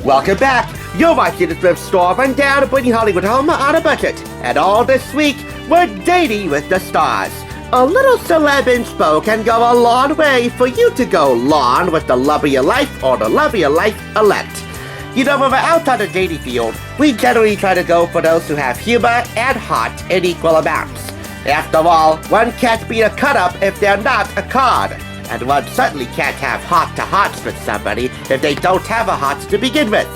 Welcome back. You're watching the Thrift Store Rundown, bringing Hollywood home on a budget. And all this week, we're dating with the stars. A little celeb inspo can go a long way for you to go long with the love of your life or the love of your life elect. You know, when we're out on the dating field, we generally try to go for those who have humor and heart in equal amounts. After all, one can't be a cut-up if they're not a card. And one certainly can't have heart-to-hearts with somebody if they don't have a heart to begin with.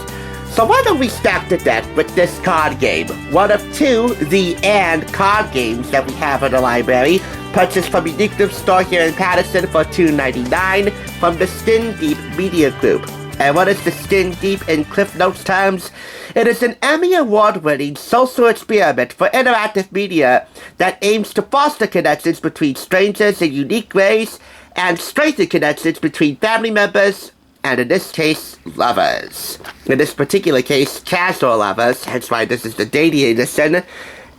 So why don't we stack the deck with this card game? One of two the and card games that we have in the library, purchased from a Thrift Store here in Patterson for $2.99 from the Skin Deep Media Group. And what is the Skin Deep in Cliff Notes terms? It is an Emmy Award-winning social experiment for interactive media that aims to foster connections between strangers in unique ways and strengthen connections between family members and, in this case, lovers. In this particular case, casual lovers, hence why this is the dating edition.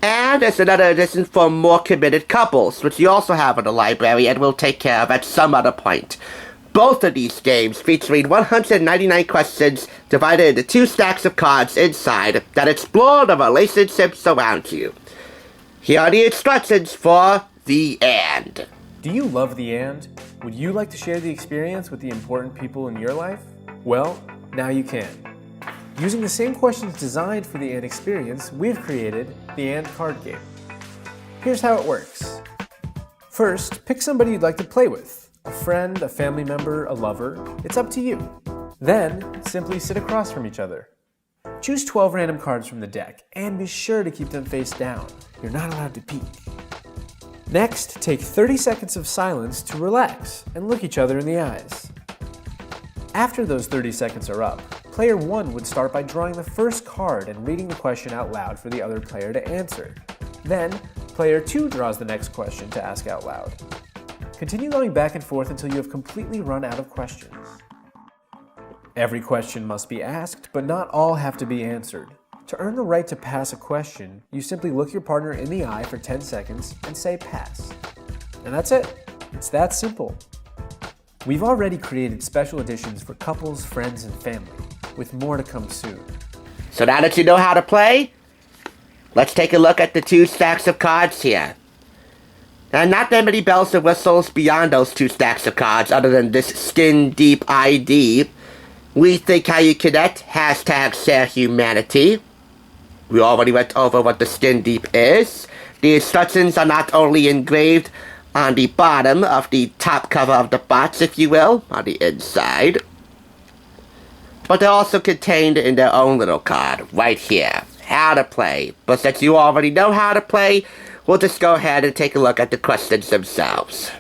And there's another edition for more committed couples, which you also have in the library and we'll take care of at some other point. Both of these games featuring 199 questions divided into two stacks of cards inside that explore the relationships around you. Here are the instructions for the and. Do you love the and? Would you like to share the experience with the important people in your life? Well, now you can. Using the same questions designed for the and experience, we've created the and card game. Here's how it works. First, pick somebody you'd like to play with. A friend, a family member, a lover. It's up to you. Then, simply sit across from each other. Choose 12 random cards from the deck, and be sure to keep them face down. You're not allowed to peek. Next, take 30 seconds of silence to relax and look each other in the eyes. After those 30 seconds are up, player 1 would start by drawing the first card and reading the question out loud for the other player to answer. Then, player 2 draws the next question to ask out loud. Continue going back and forth until you have completely run out of questions. Every question must be asked, but not all have to be answered. To earn the right to pass a question, you simply look your partner in the eye for 10 seconds and say pass. And that's it. It's that simple. We've already created special editions for couples, friends, and family, with more to come soon. So now that you know how to play, let's take a look at the two stacks of cards here. And not that many bells and whistles beyond those two stacks of cards other than this Skin Deep ID. We think how you connect, hashtag share humanity. We already went over what the Skin Deep is. The instructions are not only engraved on the bottom of the top cover of the box, if you will, on the inside, but they're also contained in their own little card right here. How to play. But since you already know how to play, we'll just go ahead and take a look at the questions themselves.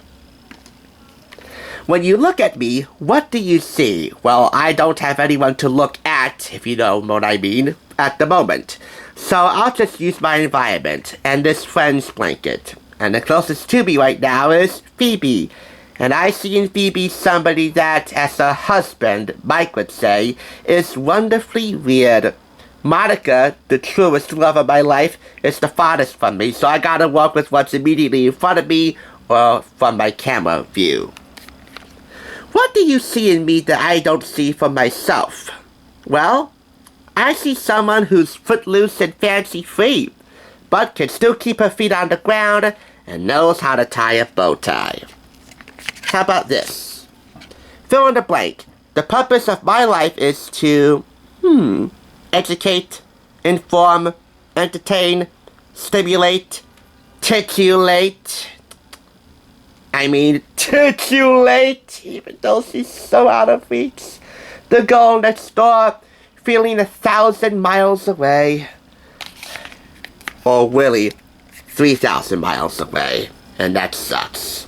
When you look at me, what do you see? Well, I don't have anyone to look at, if you know what I mean, at the moment. So I'll just use my environment and this friend's blanket. And the closest to me right now is Phoebe. And I see in Phoebe somebody that, as a husband, Mike would say, is wonderfully weird. Monica, the truest love of my life, is the farthest from me, so I gotta work with what's immediately in front of me or from my camera view. What do you see in me that I don't see for myself? Well, I see someone who's footloose and fancy-free, but can still keep her feet on the ground and knows how to tie a bow tie. How about this? Fill in the blank. The purpose of my life is to, educate, inform, entertain, stimulate, titulate. Titulate, even though she's so out of reach. The girl next door, feeling 1,000 miles away. Or really, 3,000 miles away. And that sucks.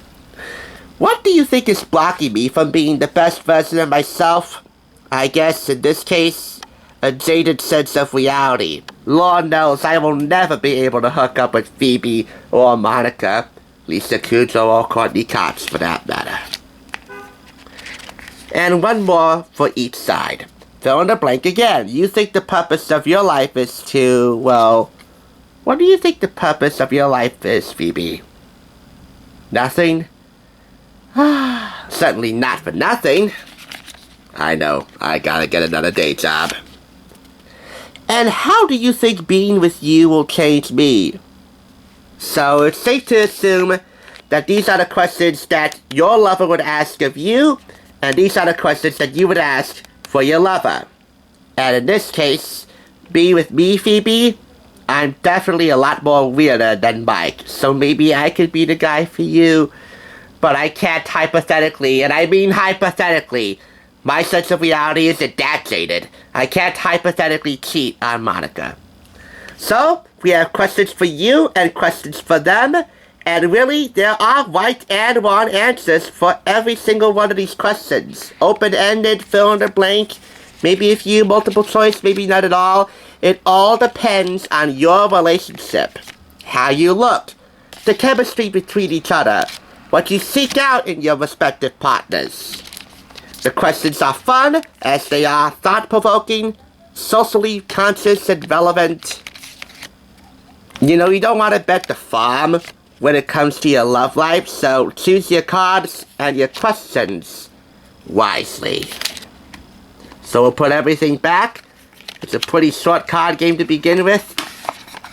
What do you think is blocking me from being the best version of myself? I guess, in this case, a jaded sense of reality. Lord knows I will never be able to hook up with Phoebe or Monica, Lisa Kudrow or Courtney Cox for that matter. And one more for each side. Fill in the blank again. You think the purpose of your life is to, well, what do you think the purpose of your life is, Phoebe? Nothing? Certainly not for nothing. I know, I gotta get another day job. And how do you think being with you will change me? So it's safe to assume that these are the questions that your lover would ask of you, and these are the questions that you would ask for your lover. And in this case, be with me, Phoebe, I'm definitely a lot more weirder than Mike, so maybe I could be the guy for you. But I can't hypothetically, and I mean hypothetically. My sense of reality isn't that jaded. I can't hypothetically cheat on Monica. So, we have questions for you and questions for them, and really, there are right and wrong answers for every single one of these questions. Open-ended, fill in the blank, maybe a few multiple choice, maybe not at all. It all depends on your relationship, how you look, the chemistry between each other, what you seek out in your respective partners. The questions are fun, as they are thought-provoking, socially conscious and relevant. You know, you don't want to bet the farm when it comes to your love life, so choose your cards and your questions wisely. So we'll put everything back. It's a pretty short card game to begin with.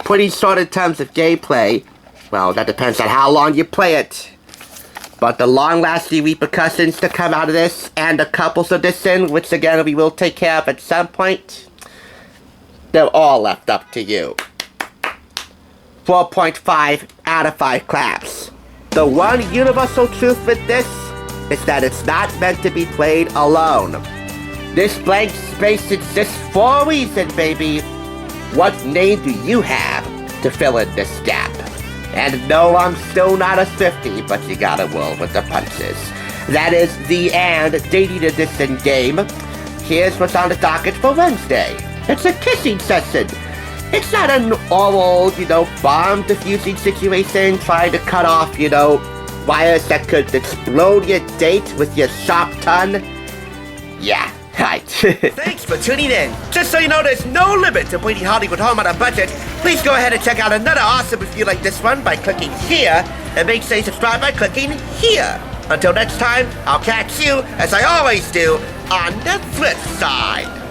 Pretty short in terms of gameplay. Well, that depends on how long you play it. But the long-lasting repercussions to come out of this, and the couples edition, which again we will take care of at some point, they're all left up to you. 4.5 out of 5 claps. The one universal truth with this is that it's not meant to be played alone. This blank space exists for a reason, baby. What name do you have to fill in this gap? And no, I'm still not a Thrifty, but you gotta roll with the punches. That is the and dating edition game. Here's what's on the docket for Wednesday. It's a kissing session. It's not an oral, bomb diffusing situation trying to cut off, wires that could explode your date with your sharp tongue. Yeah, right. Thanks for tuning in. Just so you know, there's no limit to bringing Hollywood home on a budget. Please go ahead and check out another awesome review like this one by clicking here, and make sure you subscribe by clicking here. Until next time, I'll catch you, as I always do, on the flip side.